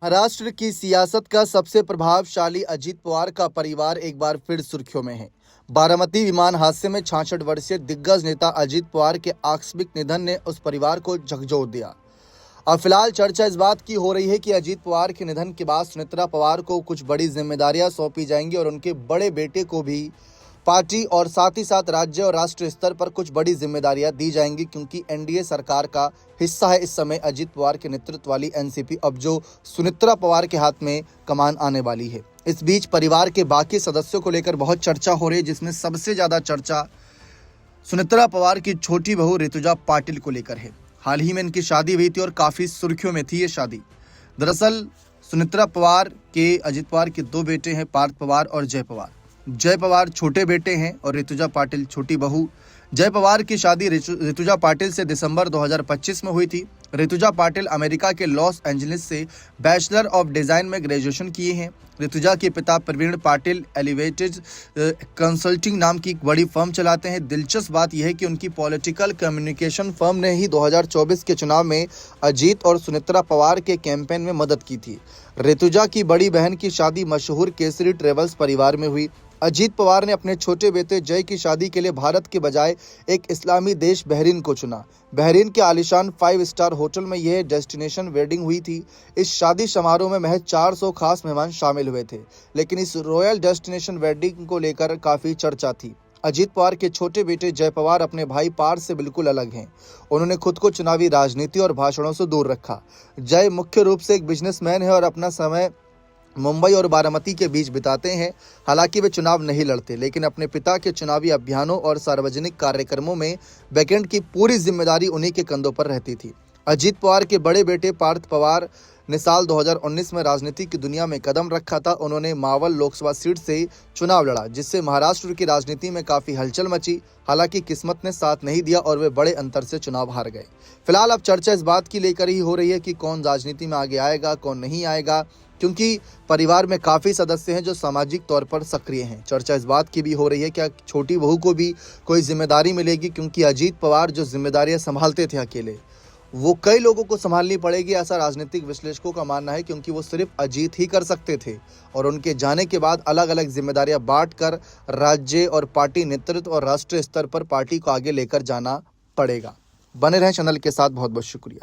महाराष्ट्र की सियासत का सबसे प्रभावशाली अजीत पवार का परिवार एक बार फिर सुर्खियों में है। बारामती विमान हादसे में 66 वर्षीय दिग्गज नेता अजीत पवार के आकस्मिक निधन ने उस परिवार को झकझोर दिया। अब फिलहाल चर्चा इस बात की हो रही है कि अजीत पवार के निधन के बाद सुनेत्रा पवार को कुछ बड़ी जिम्मेदारियां सौंपी जाएंगी और उनके बड़े बेटे को भी पार्टी और साथ ही साथ राज्य और राष्ट्रीय स्तर पर कुछ बड़ी जिम्मेदारियां दी जाएंगी, क्योंकि एनडीए सरकार का हिस्सा है इस समय अजीत पवार के नेतृत्व वाली एनसीपी, अब जो सुनेत्रा पवार के हाथ में कमान आने वाली है। इस बीच परिवार के बाकी सदस्यों को लेकर बहुत चर्चा हो रही है, जिसमें सबसे ज्यादा चर्चा सुनेत्रा पवार की छोटी बहू ऋतुजा पाटिल को लेकर है। हाल ही में इनकी शादी हुई थी और काफी सुर्खियों में थी ये शादी। दरअसल सुनेत्रा पवार के अजीत पवार के दो बेटे हैं, पार्थ पवार और जय पवार। जय पवार छोटे बेटे हैं और ऋतुजा पाटिल छोटी बहू। जय पवार की शादी ऋतुजा पाटिल से दिसंबर 2025 में हुई थी। ऋतुजा पाटिल अमेरिका के लॉस एंजलिस से बैचलर ऑफ डिजाइन में ग्रेजुएशन किए हैं। ऋतुजा के पिता प्रवीण पाटिल एलिवेटेड कंसल्टिंग नाम की एक बड़ी फर्म चलाते हैं। दिलचस्प बात यह है कि उनकी पॉलिटिकल कम्युनिकेशन फर्म ने ही 2024 के चुनाव में अजीत और सुनेत्रा पवार के कैंपेन में मदद की थी। ऋतुजा की बड़ी बहन की शादी मशहूर केसरी ट्रेवल्स परिवार में हुई। अजीत पवार ने अपने छोटे बेटे जय की शादी के लिए भारत के बजाय एक इस्लामी देश बहरीन को चुना। बहरीन के आलीशान 5 स्टार होटल में यह डेस्टिनेशन वेडिंग हुई थी। इस शादी समारोह में महज 400 खास मेहमान शामिल हुए थे, लेकिन इस रॉयल डेस्टिनेशन वेडिंग को लेकर काफी चर्चा थी। अजीत पवार के छोटे बेटे जय पवार अपने भाई पार्थ से बिल्कुल अलग हैं। उन्होंने खुद को चुनावी राजनीति और भाषणों से दूर रखा। जय मुख्य रूप से एक बिजनेसमैन है और अपना समय मुंबई और बारामती के बीच बिताते हैं। हालांकि वे चुनाव नहीं लड़ते, लेकिन अपने पिता के चुनावी अभियानों और सार्वजनिक कार्यक्रमों में बैकएंड की पूरी जिम्मेदारी उन्हीं के कंधों पर रहती थी। अजीत पवार के बड़े बेटे पार्थ पवार ने साल 2019 में राजनीति की दुनिया में कदम रखा था। उन्होंने मावल लोकसभा सीट से चुनाव लड़ा, जिससे महाराष्ट्र की राजनीति में काफी हलचल मची। हालांकि किस्मत ने साथ नहीं दिया और वे बड़े अंतर से चुनाव हार गए। फिलहाल अब चर्चा इस बात की लेकर ही हो रही है कि कौन राजनीति में आगे आएगा, कौन नहीं आएगा, क्योंकि परिवार में काफी सदस्य हैं जो सामाजिक तौर पर सक्रिय हैं। चर्चा इस बात की भी हो रही है कि छोटी बहू को भी कोई जिम्मेदारी मिलेगी, क्योंकि अजीत पवार जो जिम्मेदारियां संभालते थे अकेले, वो कई लोगों को संभालनी पड़ेगी, ऐसा राजनीतिक विश्लेषकों का मानना है, क्योंकि वो सिर्फ अजीत ही कर सकते थे और उनके जाने के बाद अलग अलग जिम्मेदारियां बांटकर राज्य और पार्टी नेतृत्व और राष्ट्रीय स्तर पर पार्टी को आगे लेकर जाना पड़ेगा। बने रहें चैनल के साथ। बहुत बहुत शुक्रिया।